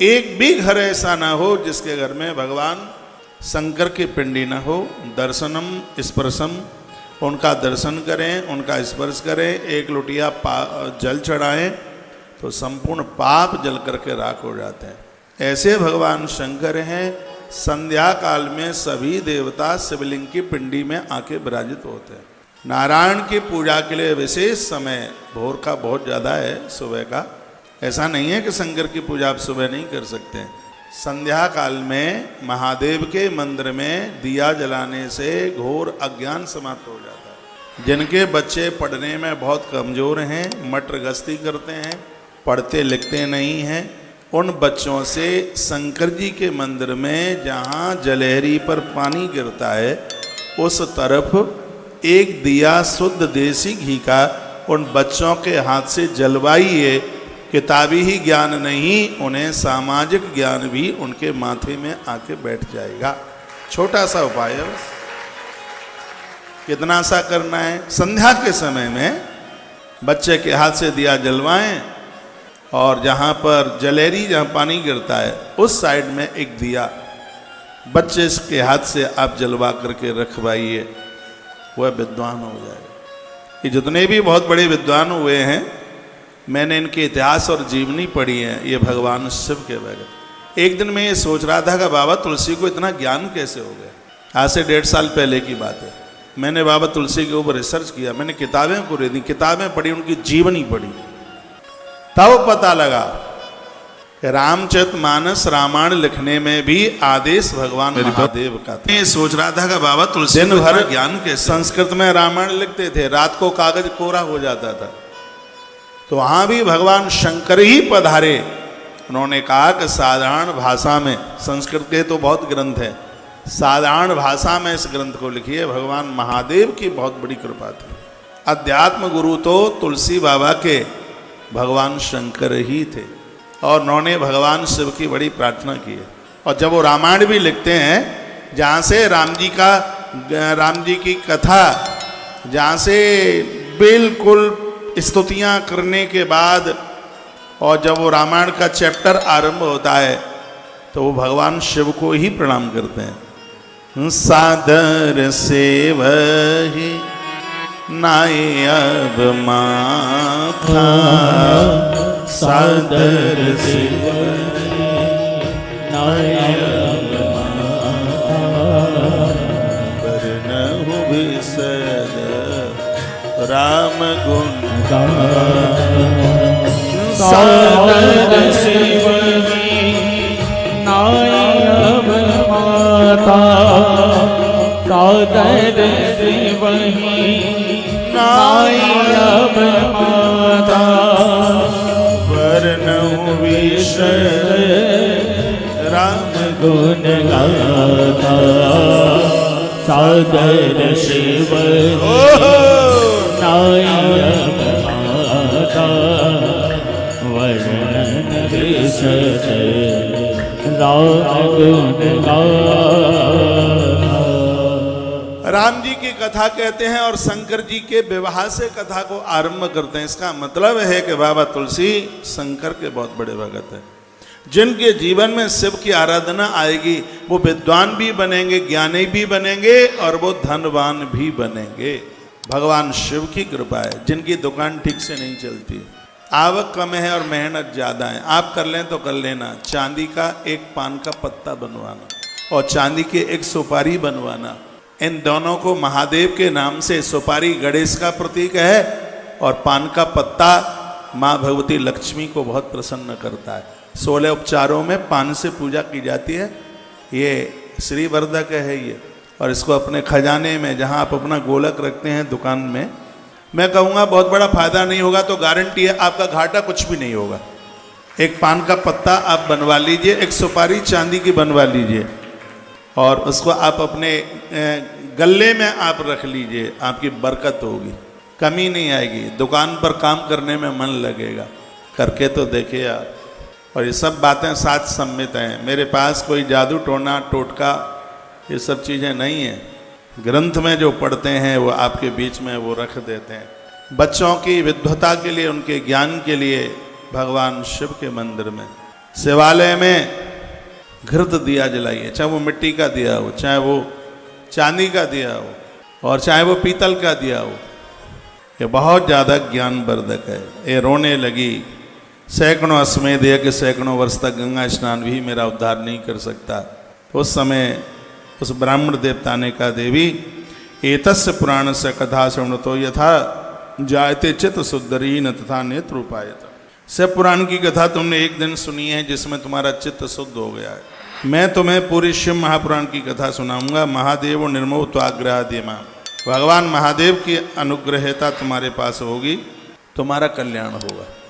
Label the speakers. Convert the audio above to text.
Speaker 1: एक भी घर ऐसा ना हो जिसके घर में भगवान शंकर की पिंडी न हो। दर्शनम स्पर्शम, उनका दर्शन करें, उनका स्पर्श करें, एक लोटिया जल चढ़ाएं तो संपूर्ण पाप जल करके राख हो जाते हैं। ऐसे भगवान शंकर हैं। संध्या काल में सभी देवता शिवलिंग की पिंडी में आके विराजित होते हैं। नारायण की पूजा के लिए विशेष समय भोर का बहुत ज़्यादा है, सुबह का। ऐसा नहीं है कि शंकर की पूजा आप सुबह नहीं कर सकते हैं। संध्या काल में महादेव के मंदिर में दिया जलाने से घोर अज्ञान समाप्त हो जाता है। जिनके बच्चे पढ़ने में बहुत कमज़ोर हैं, मटर गश्ती करते हैं, पढ़ते लिखते नहीं हैं, उन बच्चों से शंकर जी के मंदिर में जहाँ जलहरी पर पानी गिरता है उस तरफ एक दिया शुद्ध देसी घी का उन बच्चों के हाथ से जलवाइए। किताबी ही ज्ञान नहीं, उन्हें सामाजिक ज्ञान भी उनके माथे में आके बैठ जाएगा। छोटा सा उपाय है बस। कितना सा करना है? संध्या के समय में बच्चे के हाथ से दिया जलवाएं और जहाँ पर जलेरी, जहाँ पानी गिरता है उस साइड में एक दिया बच्चे के हाथ से आप जलवा करके रखवाइए, वह विद्वान हो जाएगा। ये जितने भी बहुत बड़े विद्वान हुए हैं, मैंने इनके इतिहास और जीवनी पढ़ी है, ये भगवान शिव के भगत। एक दिन मैं ये सोच रहा था कि बाबा तुलसी को इतना ज्ञान कैसे हो गया। आज से 1.5 साल पहले की बात है। मैंने बाबा तुलसी के ऊपर रिसर्च किया, मैंने किताबें पूरी दी, किताबें पढ़ी, उनकी जीवनी पढ़ी, तब पता लगा कि रामचरितमानस रामायण लिखने में भी आदेश भगवान महादेव का था। मैं सोच रहा था कि बाबा तुलसी दिन भर ज्ञान के संस्कृत में रामायण लिखते थे, रात को कागज कोरा हो जाता था, तो वहाँ भी भगवान शंकर ही पधारे। उन्होंने कहा कि साधारण भाषा में, संस्कृत के तो बहुत ग्रंथ हैं, साधारण भाषा में इस ग्रंथ को लिखिए। भगवान महादेव की बहुत बड़ी कृपा थी। अध्यात्म गुरु तो तुलसी बाबा के भगवान शंकर ही थे और उन्होंने भगवान शिव की बड़ी प्रार्थना की है। और जब वो रामायण भी लिखते हैं, जहाँ से राम जी की कथा, जहाँ से बिल्कुल स्तुतियाँ करने के बाद और जब वो रामायण का चैप्टर आरंभ होता है तो वो भगवान शिव को ही प्रणाम करते हैं। सादर से वही नाय अब माथा, सादर से नाय अब माथा, वरनहु विसर राम गुण सादर से वही नाय अब माता, सादर से वही नाय अब माता, वरनहु विसर राम गुण गाता, सादर से वही नाय अब माता, वरनहु विसर राम गुण गाता। राम जी की कथा कहते हैं और शंकर जी के विवाह से कथा को आरंभ करते हैं। इसका मतलब है कि बाबा तुलसी शंकर के बहुत बड़े भगत हैं। जिनके जीवन में शिव की आराधना आएगी वो विद्वान भी बनेंगे, ज्ञानी भी बनेंगे और वो धनवान भी बनेंगे। भगवान शिव की कृपा है। जिनकी दुकान ठीक से नहीं चलती, आवक कम है और मेहनत ज़्यादा है, आप कर लें तो कर लेना, चांदी का एक पान का पत्ता बनवाना और चांदी की एक सुपारी बनवाना, इन दोनों को महादेव के नाम से, सुपारी गणेश का प्रतीक है और पान का पत्ता माँ भगवती लक्ष्मी को बहुत प्रसन्न करता है। 16 उपचारों में पान से पूजा की जाती है। ये श्रीवर्धक है ये, और इसको अपने खजाने में, जहाँ आप अपना गोलक रखते हैं दुकान में, मैं कहूँगा बहुत बड़ा फायदा नहीं होगा तो गारंटी है आपका घाटा कुछ भी नहीं होगा। एक पान का पत्ता आप बनवा लीजिए, एक सुपारी चांदी की बनवा लीजिए और उसको आप अपने गले में आप रख लीजिए, आपकी बरकत होगी, कमी नहीं आएगी, दुकान पर काम करने में मन लगेगा। करके तो देखिए आप। और ये सब बातें साथ सम्मित हैं। मेरे पास कोई जादू टोना टोटका ये सब चीज़ें नहीं हैं। ग्रंथ में जो पढ़ते हैं वो आपके बीच में वो रख देते हैं। बच्चों की विद्वता के लिए, उनके ज्ञान के लिए भगवान शिव के मंदिर में शिवालय में घृत दिया जलाइए, चाहे वो मिट्टी का दिया हो, चाहे वो चांदी का दिया हो, और चाहे वो पीतल का दिया हो। ये बहुत ज़्यादा ज्ञानवर्धक है। ये रोने लगी, सैकड़ों अश्वमेध यज्ञ, सैकड़ों वर्ष तक गंगा स्नान भी मेरा उद्धार नहीं कर सकता। उस समय उस ब्राह्मण देवता ने कहा, देवी एतस्य पुराण से कथा श्रवणतो यथा जायते चित्त शुद्धरीन तथा नेत्र उपायत। शिव पुराण की कथा तुमने एक दिन सुनी है जिसमें तुम्हारा चित्त शुद्ध हो गया है। मैं तुम्हें पूरी शिव महापुराण की कथा सुनाऊंगा। महादेव निर्मो त्वाग्रह देमा, भगवान महादेव की अनुग्रहता तुम्हारे पास होगी, तुम्हारा कल्याण होगा।